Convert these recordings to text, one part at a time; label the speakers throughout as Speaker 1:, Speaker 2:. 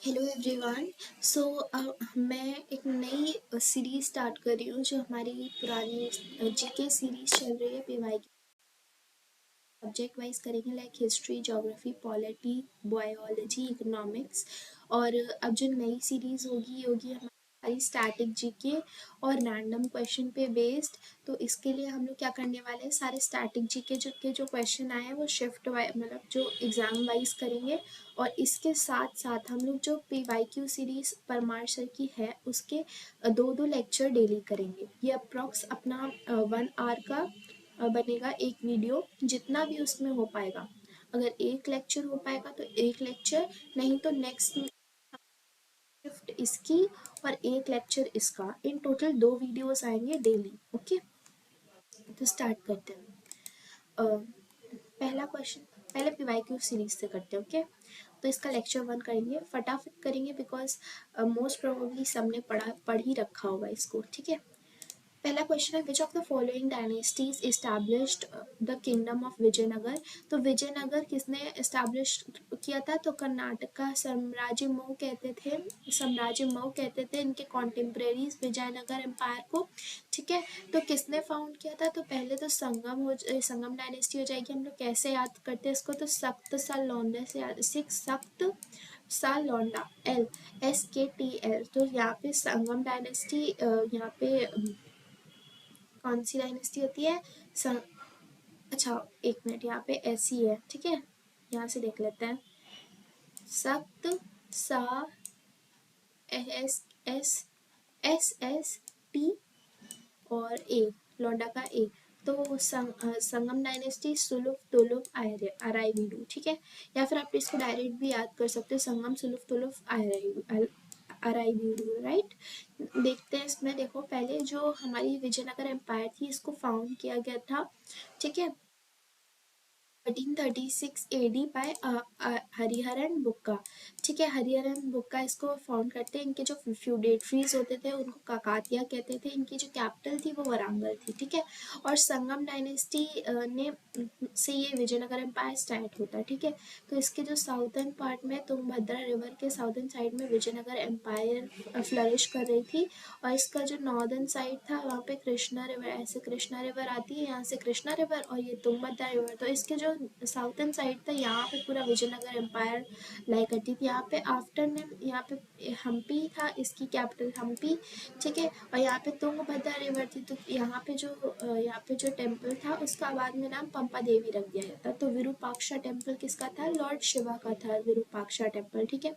Speaker 1: Hello everyone. सो मैं एक नई सीरीज स्टार्ट कर रही हूँ जो हमारी पुरानी जीके सीरीज चल रही है। पीवाई की सब्जेक्ट वाइज करेंगे, like history, geography, polity, biology, economics. और अब जो नई सीरीज होगी ये होगी हमारी स्टैटिक जीके और रैंडम क्वेश्चन पे बेस्ड। तो इसके लिए हम लोग क्या करने वाले हैं, सारे स्टैटिक जीके के जो क्वेश्चन आए हैं वो शिफ्ट वाइज मतलब जो एग्जाम वाइज करेंगे। और इसके साथ साथ हम लोग जो PYQ सीरीज परमार सर की है उसके दो दो लेक्चर डेली करेंगे। ये अप्रॉक्स अपना 1 आवर का बनेगा एक वीडियो, जितना भी उसमें हो पाएगा। अगर एक लेक्चर हो पाएगा तो एक लेक्चर, नहीं तो नेक्स्ट शिफ्ट इसकी और एक लेक्चर इसका, इन टोटल 2 वीडियोस आएंगे डेली। ओके, तो स्टार्ट करते हैं। पहला क्वेश्चन पहले PYQ सीरीज से करते हैं। ओके, तो इसका लेक्चर 1 करेंगे, फटाफट करेंगे बिकॉज मोस्ट प्रोबेबली सबने पढ़ ही रखा होगा इसको। ठीक है, पहला क्वेश्चन है, which of the following dynasties established the kingdom of Vijayanagar. तो विजयनगर किसने इस्टेब्लिश किया था? तो कर्नाटक का साम्राज्य मऊ कहते थे इनके कॉन्टेम्प्रेरीज विजयनगर एम्पायर को। ठीक है, तो किसने फाउंड किया था? तो पहले तो संगम डायनेस्टी हो जाएगी। हम लोग कैसे याद करते हैं इसको? तो सख्त साल लौंडा से सख्त साल लौंडा, LSKTL। तो यहाँ पे संगम डायनेस्टी, यहाँ पे कौन सी डायनेस्टी होती है? सं... अच्छा, एक मिनट, यहाँ पे ऐसी है। ठीक है, यहाँ से देख लेते हैं। सख्त सा SSST और A, लौंडा का A। तो संगम डायनेस्टी सुलुफ तुलुफ अराइवीडू। ठीक है, या फिर आप इसको डायरेक्ट भी याद कर सकते हो, संगम सुलुफ तुलुफ अराइवीडू, राइट। देखते हैं इसमें। देखो, पहले जो हमारी विजयनगर एम्पायर थी इसको फाउंड किया गया था, ठीक है, 1336 AD बाय हरिहरन बुक्का। ठीक है, हरिहरन बुक्का इसको फाउंड करते हैं। इनके जो फ्यूडेटरीज होते थे उनको काकातिया कहते थे। इनकी जो कैपिटल थी वो वारंगल थी। ठीक है, और संगम डायनेस्टी ने से ये विजयनगर एम्पायर स्टार्ट होता है। ठीक है, तो इसके जो साउथर्न पार्ट में तुंगभद्रा रिवर के साउथर्न साइड में विजयनगर एम्पायर फ्लरिश कर रही थी। और इसका जो नॉर्दर्न साइड था वहाँ पे कृष्णा रिवर, ऐसे कृष्णा रिवर आती है, यहाँ से कृष्णा रिवर और ये तुंगभद्रा रिवर। तो इसके जो साउथर्न साइड था यहाँ पे पूरा विजयनगर एम्पायर लाई करती थी। यहाँ पे आफ्टर ने यहाँ पे हम्पी था, इसकी कैपिटल हम्पी। ठीक है, और यहाँ पे तुंगभद्रा रिवर थी। तो यहाँ पे जो टेम्पल था उसका बाद में नाम पंपा देवी रख दिया गया था। तो विरूपाक्षा टेम्पल किसका था? लॉर्ड शिवा का था विरूपाक्षा टेम्पल। ठीक है,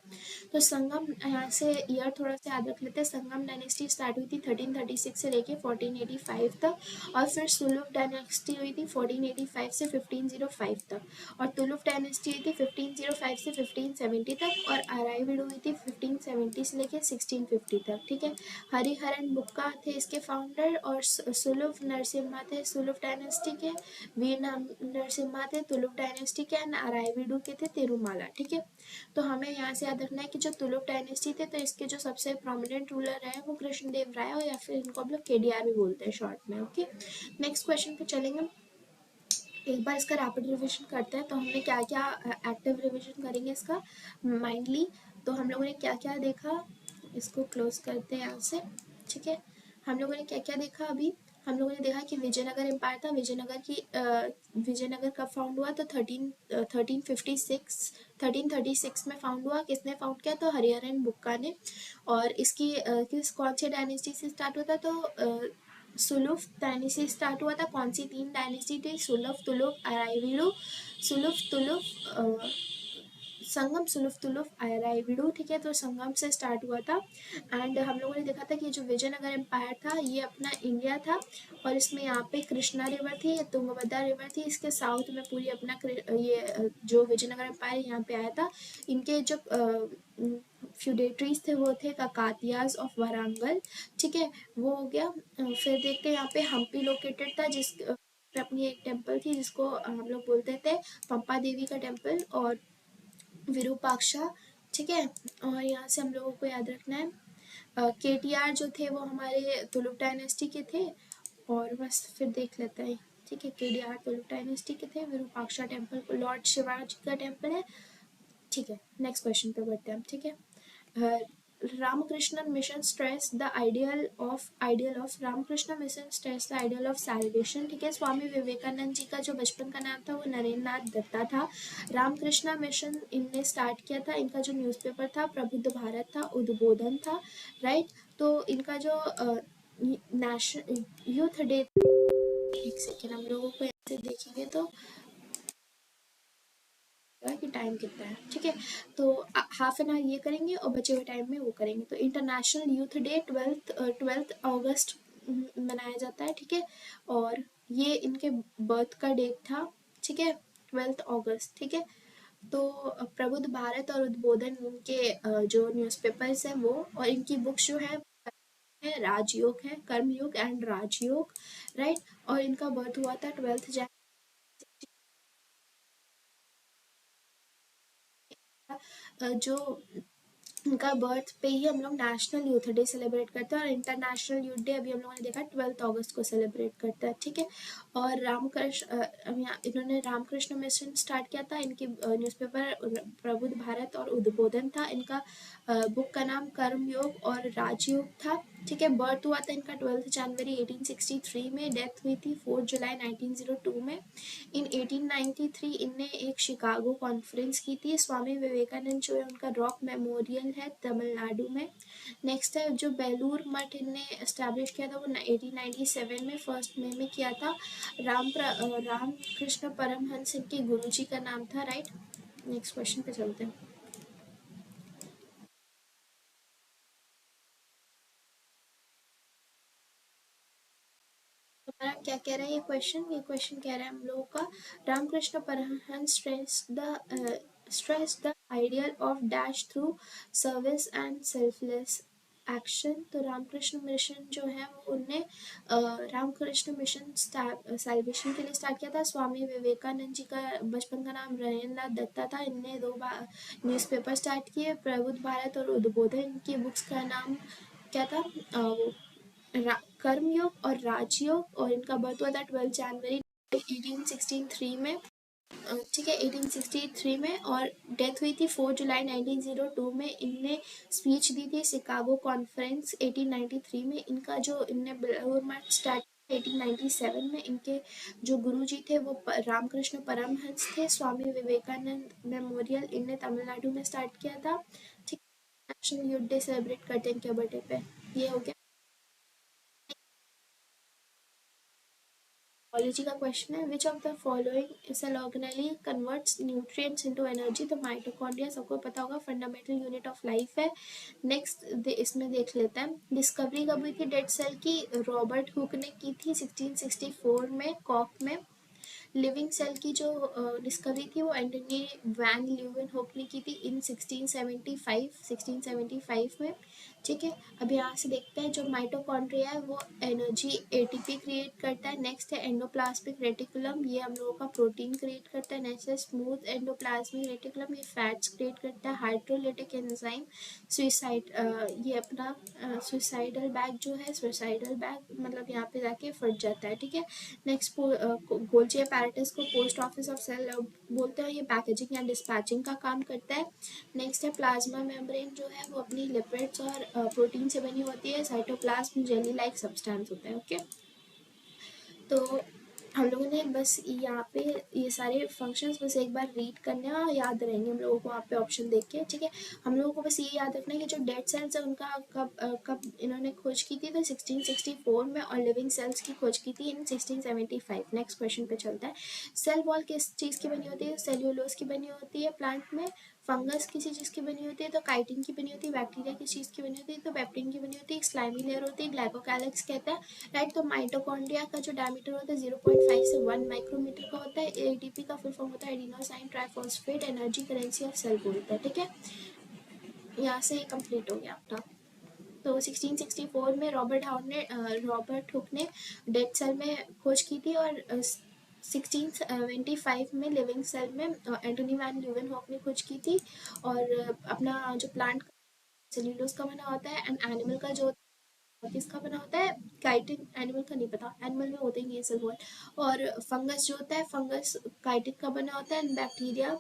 Speaker 1: तो संगम, यहाँ से ईयर थोड़ा सा याद रख लेते हैं। संगम डायनेस्टी स्टार्ट हुई थी 1336 से लेके 1485 तक, और फिर सुलुफ डायनेस्टी हुई थी 1485 से 1505 तक, और तुलुफ डायनेस्टी हुई थी 1505 से 1570 तक, और अराइविड हुई थी 1570 से लेके 1650 तक। ठीक है, हरिहरन बुक्का थे इसके फाउंडर, और सुलुफ नरसिम्हा थे सुलुफ डायनेस्टी के, वीर नरसिम्हा थे तुलुफ डायनेस्टी के, एंड अराइविडू के थे तिरुमाला। ठीक है, तो हमें यहाँ से याद रखना है कि जो तुलुक डायनेस्टी थे तो इसके जो सबसे प्रोमिनेंट रूलर है वो कृष्णदेव राय, और या फिर इनको हम लोग KDR भी बोलते हैं शॉर्ट में। ओके, नेक्स्ट क्वेश्चन पे चलेंगे। एक बार इसका रैपिड रिविजन करते हैं। तो हमने क्या क्या एक्टिव रिविजन करेंगे इसका माइंडली। तो हम लोगों ने क्या क्या देखा, इसको क्लोज करते हैं यहाँ से। ठीक है, हम लोगों ने क्या क्या देखा अभी? हम लोगों ने देखा कि विजयनगर एम्पायर था। विजयनगर कब फाउंड हुआ? तो 1336 में फाउंड हुआ। किसने फाउंड किया? तो हरिहरन बुक्का ने। और इसकी कौन से डायनेस्टी से स्टार्ट होता? तो सुलुफ डायनेस्टी स्टार्ट हुआ था। कौन सी 3 डायनेस्टी थी? सुलुफ, तुलुफ, अराइविडू। सुलुफ, तुलुफ, संगम, सुलुफ, तुलुफ, अराइविडू। ठीक है, तो संगम से स्टार्ट हुआ था। एंड हम लोगों ने देखा था कि जो विजयनगर एम्पायर था ये अपना इंडिया था, और इसमें यहाँ पे कृष्णा रिवर थी, तुंगभद्रा रिवर थी। इसके साउथ में पूरी अपना ये जो विजयनगर एम्पायर यहाँ पे आया था, इनके जो फ्यूडेटरीज थे वो थे काकातियाज ऑफ वारंगल। ठीक है, वो हो गया। फिर देखते हैं यहाँ पे हम्पी लोकेटेड था, जिस पे अपनी एक टेम्पल थी जिसको हम लोग बोलते थे पंपा देवी का टेम्पल, और विरूपाक्षा। ठीक है, और यहाँ से हम लोगों को याद रखना है KTR जो थे वो हमारे तुलुक डायनेस्टी के थे। और बस फिर देख लेते हैं। ठीक है, KDR तुलुक डायनेस्टी के थे। विरूपाक्षा टेम्पल लॉर्ड शिवाजी का टेम्पल है। ठीक है, नेक्स्ट क्वेश्चन पे बढ़ते हैं हम। ठीक है, Ramakrishna mission stress the ideal of Ramakrishna mission stress the ideal of salvation। ठीक है, स्वामी विवेकानंद जी का जो बचपन का नाम था वो नरेंद्र नाथ दत्ता था। रामकृष्णा मिशन इनने स्टार्ट किया था, इनका जो न्यूज़पेपर था प्रबुद्ध भारत था, उद्बोधन था, राइट। तो इनका जो नेशनल यूथ डे, एक सेकेंड हम लोगों को ऐसे देखेंगे तो कि टाइम कितना है, ठीक है। तो हाफ एन आवर ये करेंगे और बचे हुए टाइम में वो करेंगे। तो इंटरनेशनल यूथ डे 12 अगस्त मनाया जाता है, ठीक है। और ये इनके बर्थ का डेट था, ठीक है, 12 अगस्त, ठीक है। तो प्रबुद्ध भारत और उद्बोधन इनके जो न्यूज़पेपर्स हैं वो, और इनकी बुक्स जो है राजयोग है, कर्मयोग एंड राजयोग, राइट। और इनका बर्थ हुआ था 12 जनवरी। जो उनका बर्थ पे ही हम लोग नेशनल यूथ डे सेलिब्रेट करते हैं, और इंटरनेशनल यूथ डे अभी हम लोगों ने देखा 12 अगस्त को सेलिब्रेट करते हैं, ठीक है। और रामकृष्ण इन्होंने रामकृष्ण मिशन स्टार्ट किया था। इनकी न्यूज़पेपर प्रबुद्ध भारत और उद्बोधन था। इनका बुक का नाम कर्मयोग और राजयोग था, ठीक है। बर्थ हुआ था इनका 12 जनवरी 1863 में, डेथ हुई थी 4 जुलाई 1902 में। इन 1893 इनने एक शिकागो कॉन्फ्रेंस की थी। स्वामी विवेकानंद जो है उनका रॉक मेमोरियल है तमिलनाडु में। नेक्स्ट है जो बेलूर मठ इनने एस्टैब्लिश किया था वो 1897 में 1 मई में किया था। राम कृष्ण परमहंस इनके गुरुजी का नाम था, राइट। नेक्स्ट क्वेश्चन पे चलते हैं। हमारा क्या कह रहा है ये क्वेश्चन कह रहा है हम लोगों का, Ramakrishna Paramahansa stress the ideal of dash through service and selfless action. तो रामकृष्ण मिशन जो है वो उनने रामकृष्ण मिशन सैल्वेशन के लिए स्टार्ट किया था। स्वामी विवेकानंद जी का बचपन का नाम नरेंद्र नाथ दत्ता था। इनने 2 बार न्यूज़पेपर स्टार्ट किए, प्रबुद्ध भारत और उद्बोधन। इनकी बुक्स का नाम क्या था, वो कर्मयोग और राजयोग। और इनका बर्थ हुआ था 12 जनवरी 1863 में, ठीक है, 1863 में। और डेथ हुई थी 4 जुलाई 1902 में। इनने स्पीच दी थी शिकागो कॉन्फ्रेंस 1893 में। इनका जो इनने मठ स्टार्ट 1897 में। इनके जो गुरुजी थे वो रामकृष्ण परमहंस थे। स्वामी विवेकानंद मेमोरियल इनने तमिलनाडु में स्टार्ट किया था, ठीक। नेशनल यूथ डे सेलिब्रेट करते हैं इनके बर्थडे पे। ये हो गया बायोलॉजी का क्वेश्चन है, which of the following cell organelle converts nutrients into energy. तो माइटोकॉन्ड्रिया सबको पता होगा, फंडामेंटल यूनिट ऑफ लाइफ है। नेक्स्ट इसमें देख लेते हैं, डिस्कवरी कब हुई थी डेड सेल की, रॉबर्ट हुक ने की थी 1664 में कॉक में। लिविंग सेल की जो डिस्कवरी थी वो एंटनी वैन ल्यूवेनहोक ने की थी इन 1675 में, ठीक है। अब यहाँ से देखते हैं जो माइटोकॉन्ड्रिया है वो एनर्जी एटीपी क्रिएट करता है। नेक्स्ट है एंडोप्लाज्मिक रेटिकुलम, ये हम लोगों का प्रोटीन क्रिएट करता है। नेक्स्ट है स्मूथ एंडोप्लाज्मिक रेटिकुलम, ये फैट्स क्रिएट करता है। हाइड्रोलिटिक एंजाइम सुइसाइड, ये अपना सुइसाइडल बैग जो है, सुइसाइडल बैग मतलब यहाँ पे जाके फट जाता है, ठीक है। नेक्स्ट गोल्जी apparatus को पोस्ट ऑफिस ऑफ सेल बोलते हैं, ये पैकेजिंग या डिस्पैचिंग का काम करता है। नेक्स्ट है प्लाज्मा मेम्ब्रेन जो है वो अपनी लिपिड्स और प्रोटीन से बनी होती है। साइटोप्लाज्म जेली लाइक सब्सटेंस होता है, ओके। तो हम लोगों ने बस यहाँ पे ये सारे फंक्शंस बस एक बार रीड करने और याद रहेंगे हम लोगों को वहाँ पे ऑप्शन देख के, ठीक है। हम लोगों को बस ये याद रखना है कि जो डेड सेल्स है उनका कब इन्होंने खोज की थी, तो 1664 में। और लिविंग सेल्स की खोज की थी इन 1675। नेक्स्ट क्वेश्चन पे चलता है, सेल वॉल किस चीज़ की बनी होती है, सेल्यूलोज की बनी होती है प्लांट में। फंगस किसी चीज़ की बनी होती है तो काइटिन की बनी होती है। बैक्टीरिया किस चीज़ की बनी होती है तो पेप्टिन की बनी होती है। एक स्लाइमी लेयर होती है, ग्लाइकोकैलिक्स कहते हैं, राइट। तो माइटोकॉन्ड्रिया का जो डायमीटर होता है 0.5 से 1 माइक्रोमीटर का होता है। एटीपी का फुल फॉर्म होता है adenosine triphosphate, energy currency of cell बोलते हैं, ठीक है। यहाँ से कंप्लीट हो गया अपना। तो 1664 में रॉबर्ट हुक ने डेड सेल में खोज की थी। और 1675 में लिविंग सेल में एंटोनी वैन ल्यूवेनहॉक ने खोज की थी। और अपना जो प्लांट सेल्यूलोज का बना होता है, एंड एनिमल का जो किसका बना होता है, काइटिन। एनिमल का नहीं पता, एनिमल में होते ही नहीं है सेल वॉल। और फंगस जो होता है, फंगस काइटिन का बना होता है। एंड बैक्टीरिया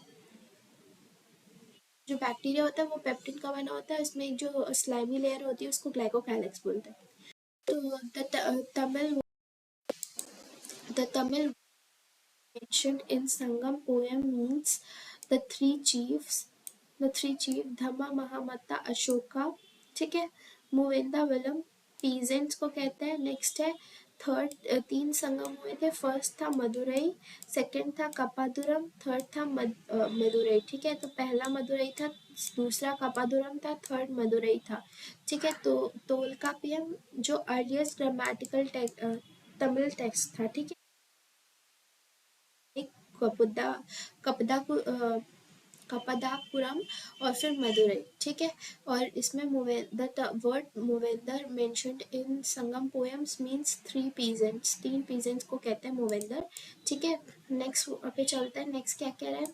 Speaker 1: जो बैक्टीरिया होता है वो पेप्टिन का बना होता है, इसमें एक जो स्लाइमी लेयर होती है उसको ग्लाइकोकैलिक्स बोलते हैं। तो the Tamil mentioned in Sangam poem means the three chiefs, धम्मा महामत्ता अशोका, ठीक है। मुवेंदा वलम पीजेंट्स को कहते हैं। नेक्स्ट है थर्ड, तीन संगम हुए थे, फर्स्ट था मदुरई, सेकंड था कपादुरम, थर्ड था मदुरई, ठीक है। तो पहला मदुरई था, दूसरा कपादुरम था, थर्ड मदुरई था, ठीक है। तो तोलकापियम जो अर्लीस्ट ग्रामेटिकल तमिल टेक्स्ट था, ठीक है। एक कपदा कपदा कपदापुरम और फिर मदुरई, ठीक है। और इसमें the word Muvendar mentioned in Sangam poems means three peasants, तीन पीजेंट्स को कहते हैं मूवेंदर, ठीक है। नेक्स्ट पे चलते हैं। नेक्स्ट क्या कह रहा है,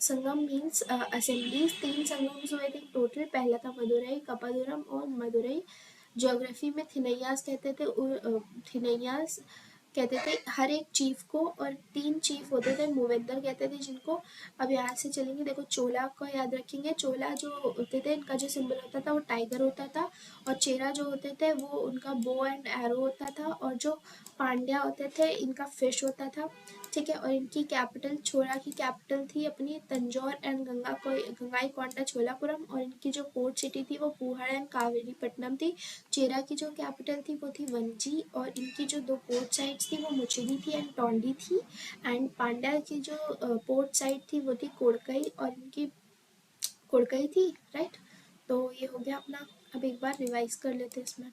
Speaker 1: संगम मीन्स असेंबलीज, तीन संगम हुए थे टोटल, पहला था मदुरई, कपादुरम और मदुरई। ज्योग्राफी में थिनैयास कहते थे, थिनैयास कहते थे हर एक चीफ को, और तीन चीफ होते थे मूवेंदर कहते थे जिनको। अब यहाँ से चलेंगे, देखो चोला को याद रखेंगे, चोला जो होते थे इनका जो सिंबल होता था वो टाइगर होता था, और चेरा जो होते थे वो उनका बो एंड एरो होता था, और जो पांड्या होते थे इनका फिश होता था, ठीक है। और इनकी कैपिटल, छोरा की कैपिटल थी अपनी तंजौर एंड गंगाईकोंडा चोलापुरम, और इनकी जो पोर्ट सिटी थी वो पूहाड़ एंड कावेरीपट्टनम थी। चेरा की जो कैपिटल थी वो थी वंजी, और इनकी जो दो पोर्ट साइड्स थी वो मुचिरी थी एंड टोंडी थी। एंड पांड्या की जो पोर्ट साइड थी वो थी कोड़कई, और इनकी कोड़कई थी, राइट। तो ये हो गया अपना। अब एक बार रिवाइज कर लेते हैं, इसमें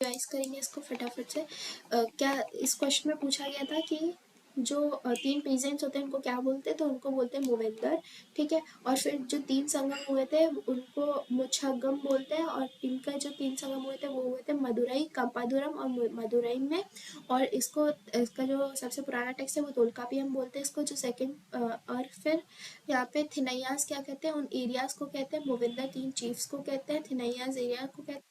Speaker 1: रिवाइज करेंगे इसको फटाफट से। क्या इस क्वेश्चन में पूछा गया था कि जो तीन पीजेंट्स होते हैं उनको क्या बोलते हैं, तो उनको बोलते हैं मूवेंदर, ठीक है। और फिर जो तीन संगम हुए थे उनको मुच्छगम बोलते हैं, और इनका जो तीन संगम हुए थे वो हुए थे मदुरई, कंपादुरम और मदुरई में। और इसका जो सबसे पुराना टेक्स्ट है वो तोलकापियम बोलते हैं इसको, जो सेकंड। और फिर यहाँ पे थिनैयास क्या कहते हैं, उन एरियाज को कहते हैं, मूवेंदर तीन चीफ्स को कहते हैं, थिनैयास एरिया को कहते हैं,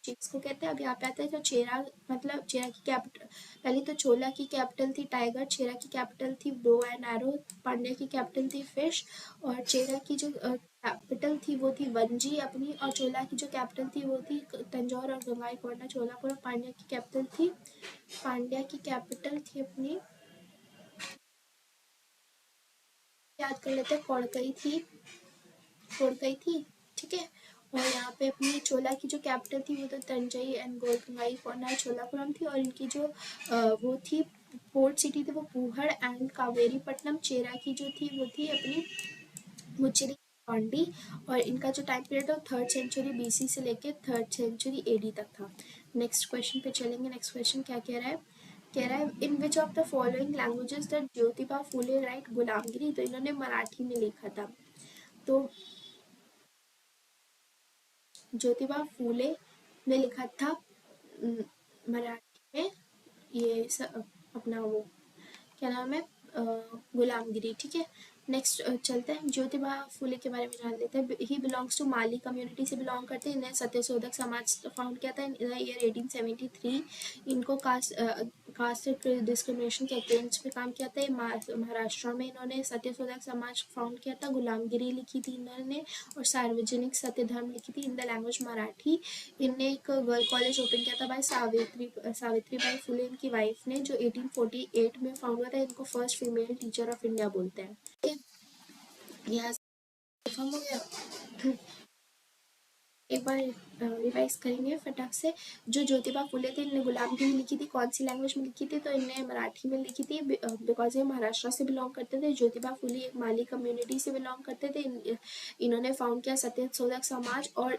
Speaker 1: चीफ्स को कहते हैं। अब यहाँ पे आता है तो चेरा, मतलब चेरा की कैपिटल, पहले तो चोला की कैपिटल थी टाइगर, चेरा की कैपिटल थी बो एंड एरो, पांड्या की कैपिटल थी फिश, और चेरा की जो कैपिटल थी वो थी वंजी अपनी, और चोला की जो कैपिटल थी वो थी तंजौर और गंगाईकोंडा चोलापुरम। पांड्या की कैपिटल थी अपनी, याद कर लेते हैं, कोड़कई थी, ठीक है। और यहाँ पे अपनी चोला की जो कैपिटल थी वो तो तंजई एंड गोलगंगाईकोंडा चोलापुरम थी, और इनकी जो वो थी पोर्ट सिटी थी वो पूहड़ एंड कावेरीपट्टनम। चेरा की जो थी वो थी अपनी मुचिरी पांडी, और इनका जो टाइम पीरियड है वो 3rd सेंचुरी BC से लेके 3rd सेंचुरी AD तक था। नेक्स्ट क्वेश्चन पे चलेंगे। नेक्स्ट क्वेश्चन क्या कह रहा है, कह रहा है in which of the following languages that Jyotiba Phule write Gulamgiri, तो इन्होंने मराठी में लिखा था। तो ज्योतिबा फूले ने लिखा था मराठी में, ये अपना वो क्या नाम है, गुलामगिरी, ठीक है। नेक्स्ट चलते हैं, ज्योतिबा फूले के बारे में जान लेते हैं। He belongs to Mali community से बिलोंग करते हैं। इन्हें सत्यशोधक समाज फाउंड किया था इन द ईयर 1873। इनको कास्ट डिस्क्रिमिनेशन के अगेंस्ट में काम किया था। महाराष्ट्र में इन्होंने सत्यशोधक समाज फाउंड किया था। गुलामगिरी लिखी थी इन्होंने, और सार्वजनिक सत्य धर्म लिखी थी इन द लैंग्वेज मराठी। इनने एक गर्ल कॉलेज ओपन किया था बाय सावित्री बाई फुले इनकी वाइफ ने, जो 1848 में फाउंड हुआ था। इनको first female teacher of India बोलते हैं, ठीक है। यहाँ कंफर्म हो गया। एक बार रिवाइज करेंगे फटाक से। जो ज्योतिबा फुले थे इन्होंने गुलामगिरी लिखी थी, कौन सी लैंग्वेज में लिखी थी, तो इन्हें मराठी में लिखी थी, बिकॉज ये महाराष्ट्र से बिलोंग करते थे। ज्योतिबा फुले एक माली कम्युनिटी से बिलोंग करते थे। इन्होंने फाउंड किया सत्यशोधक समाज, और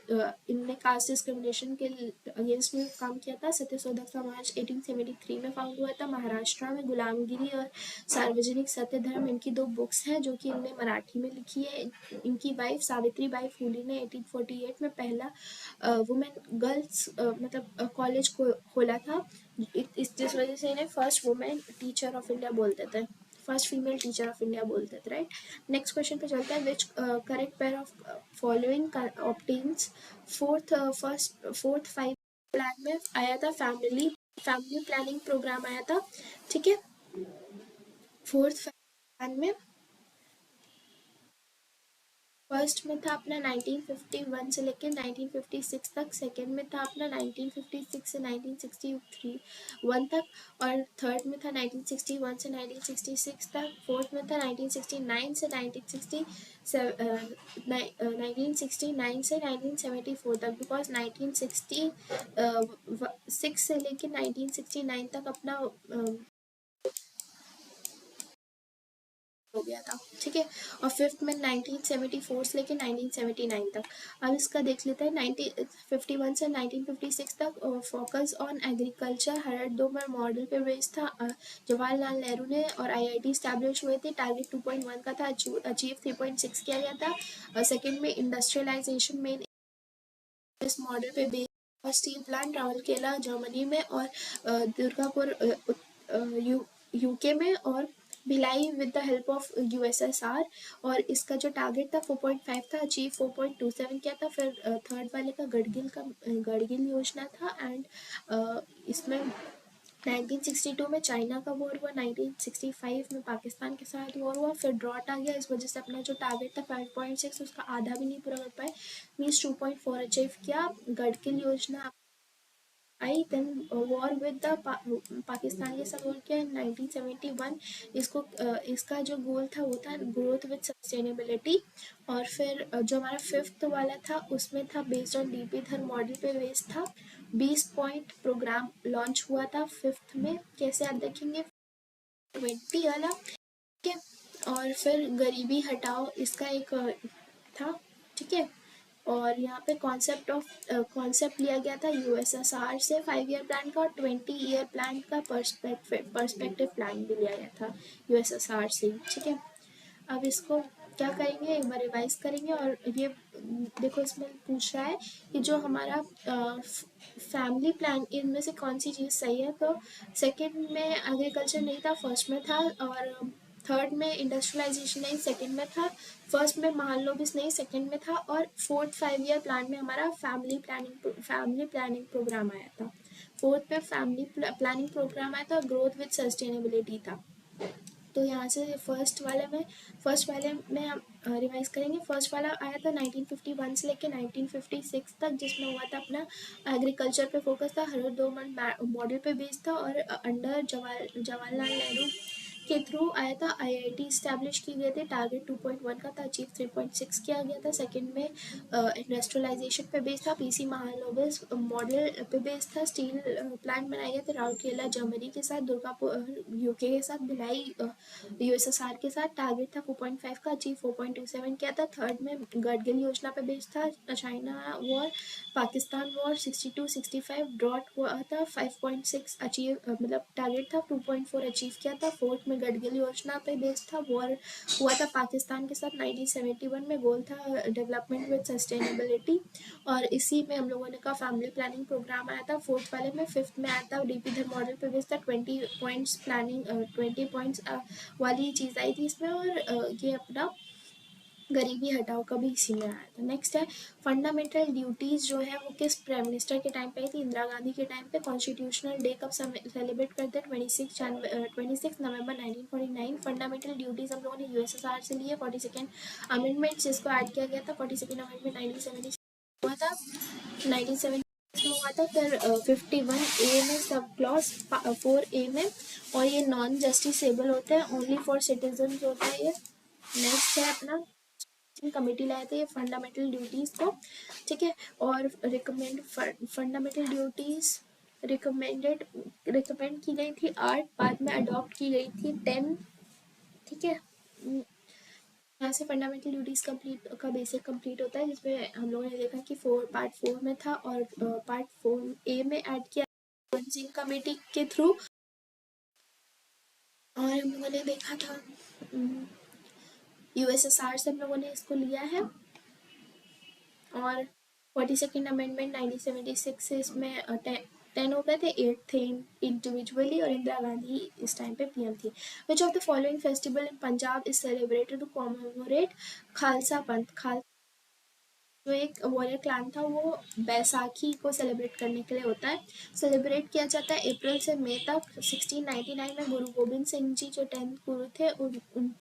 Speaker 1: इन्होंने कास्ट डिस्क्रिमिनेशन के अगेंस्ट में काम किया था। सत्यशोधक समाज 1873 में फाउंड हुआ था महाराष्ट्र में। गुलामगिरी और सार्वजनिक सत्य धर्म इनकी दो बुक्स हैं जो कि इन्होंने मराठी में लिखी है। इनकी वाइफ सावित्री बाई फुले ने 1848 में पहला वुमेन गर्ल्स मतलब कॉलेज खोला था। जिस वजह से इन्हें first women teacher of India बोलते थे, first female teacher of India बोलते थे, राइट। नेक्स्ट क्वेश्चन पे चलता है। Which correct pair of following obtains fourth 5 plan में आया था, फैमिली प्लानिंग प्रोग्राम आया था, ठीक है। फोर्थ प्लान में फर्स्ट में था अपना 1951 से लेकर 1956 तक, सेकंड में था अपना 1956 से 1961 तक, और थर्ड में था 1961 से 1966 तक, फोर्थ में था 1969 से 1969 से 1974 तक, बिकॉज 1966 से लेकर 1969 तक अपना हो गया था, ठीक है। और फिफ्थ में 1974 से लेकर 1979 तक। अब इसका देख लेते हैं 1951 से 1956 तक फोकस ऑन एग्रीकल्चर हर दो में मॉडल पे बेस्ड था। जवाहरलाल नेहरू ने और आईआईटी स्टैब्लिश हुए थे, टारगेट 2.1 का था, अचीव 3.6 किया गया था। सेकंड में इंडस्ट्रियलाइजेशन में इस मॉडल पे based steel plant Rourkela Germany में और दुर्गापुर यूके में और Bhilai with the help of USSR. और इसका जो टारगेट था 4.5 था, अचीव 4.27 किया था। फिर थर्ड वाले का गडगिल योजना था। एंड इसमें 1962 में चाइना का वॉर हुआ, 1965 में पाकिस्तान के साथ वॉर हुआ, फिर ड्रॉट आ गया, इस वजह से अपना जो टारगेट था 5.6 उसका आधा भी नहीं पूरा कर पाए, मीन्स 2.4 अचीव किया। गडकिल योजना आई, then war with the Pakistan के साथ वॉर किया 1971। इसका जो गोल था वो था ग्रोथ विद सस्टेनेबिलिटी। और फिर जो हमारा फिफ्थ वाला था उसमें था बेस्ड ऑन डीपी धर मॉडल पे बेस्ड था। 20 पॉइंट प्रोग्राम लॉन्च हुआ था फिफ्थ में, कैसे आप देखेंगे 20 वाला, ठीक है। और फिर गरीबी हटाओ इसका एक था, ठीक है। और यहाँ पे कॉन्सेप्ट लिया गया था यूएसएसआर से 5 ईयर प्लान का, और 20 ईयर प्लान का पर्सपेक्टिव प्लान भी लिया गया था यूएसएसआर से, ठीक है। अब इसको क्या करेंगे, एक बार रिवाइज करेंगे। और ये देखो इसमें पूछ रहा है कि जो हमारा फैमिली प्लान इनमें से कौन सी चीज़ सही है। तो सेकंड में एग्रीकल्चर नहीं था, फर्स्ट में था। और थर्ड में इंडस्ट्रियलाइजेशन नहीं, सेकंड में था। फर्स्ट में महालनोबिस नहीं, सेकंड में था। और फोर्थ 5 ईयर प्लान में हमारा फैमिली प्लानिंग प्रोग्राम आया था। फोर्थ में फैमिली प्लानिंग प्रोग्राम आया था, ग्रोथ विद सस्टेनेबिलिटी था। तो यहाँ से फर्स्ट वाले में हम रिवाइज करेंगे। फर्स्ट वाला आया था 1951 से लेकर 1956 तक, जिसमें हुआ था अपना एग्रीकल्चर पे फोकस था, हर दो मॉडल पे बेस्ड था। और अंडर जवाहरलाल नेहरू के थ्रू आया था, आईआईटी स्टैब्लिश की गए थे, टारगेट 2.1 का था, अचीव 3.6 किया गया था। सेकंड में इंडस्ट्रियलाइजेशन पे बेस्ड था, पीसी महालनोबिस मॉडल पे बेस्ड था, स्टील प्लांट बनाए गए थे राउरकेला जर्मनी के साथ, दुर्गापुर यूके के साथ, भिलाई यूएसएसआर के साथ, टारगेट था 4.5 का, अचीव 4.27 किया था। थर्ड में गडगिल योजना पे बेस्ड था, China war Pakistan war 62-65 drought हुआ था, 5.6 अचीव मतलब टारगेट था 2.4 अचीव किया था। फोर्थ में गडगिल योजना पे बेस्ड था, वॉर हुआ था पाकिस्तान के साथ 1971 में, गोल था डेवलपमेंट विद सस्टेनेबिलिटी। और इसी में हम लोगों ने का फैमिली प्लानिंग प्रोग्राम आया था फोर्थ वाले में। फिफ्थ में आया था डीपी धर मॉडल पे बेस्ड था, 20 पॉइंट्स वाली चीज़ आई थी इसमें। और ये अपना गरीबी हटाओ का भी इसी में आया था। नेक्स्ट है फंडामेंटल ड्यूटीज़, जो है वो किस प्राइम मिनिस्टर के टाइम पे आई थी, इंदिरा गांधी के टाइम पे। कॉन्स्टिट्यूशनल डे कब सेलिब्रेट करते हैं, 26 नवंबर 1949। फंडामेंटल ड्यूटीज़ हम लोगों ने यूएसएसआर से लिए। 42nd अमेंडमेंट जिसको ऐड किया गया था, 42nd अमेंडमेंट 1970 हुआ था, 1970 हुआ था। फिर 51A में सब क्लॉज 4A में, और ये नॉन जस्टिसेबल होते हैं, ओनली फॉर सिटीजन होता है ये। नेक्स्ट है अपना कमेटी लाए थे फंडामेंटल ड्यूटीज़ को, ठीक है। और फंडामेंटल ड्यूटीज़ रिकमेंड की गई थी 8, बाद में अडॉप्ट की गई थी 10, ठीक है। यहाँ से फंडामेंटल ड्यूटीज़ का बेसिक कंप्लीट होता है, जिसमें हम लोगों ने देखा कि पार्ट 4 में था, और पार्ट 4A में ऐड किया सिंह कमेटी के थ्रू। और हम लोगों ने देखा था यूएसएसआर से हम लोगों ने इसको लिया है। और 42nd अमेंडमेंट 1976 से इसमें 10 हो गए थे, 8 थे इंडिविजुअली, और इंदिरा गांधी इस टाइम पे पीएम थी। Which of the following festival in Punjab is celebrated to commemorate Khalsa Panth. जो एक वॉरियर क्लैन था वो बैसाखी को सेलिब्रेट करने के लिए होता है, सेलिब्रेट किया जाता है अप्रैल से मई तक। 1699 में गुरु गोबिंद सिंह जी जो 10th गुरु थे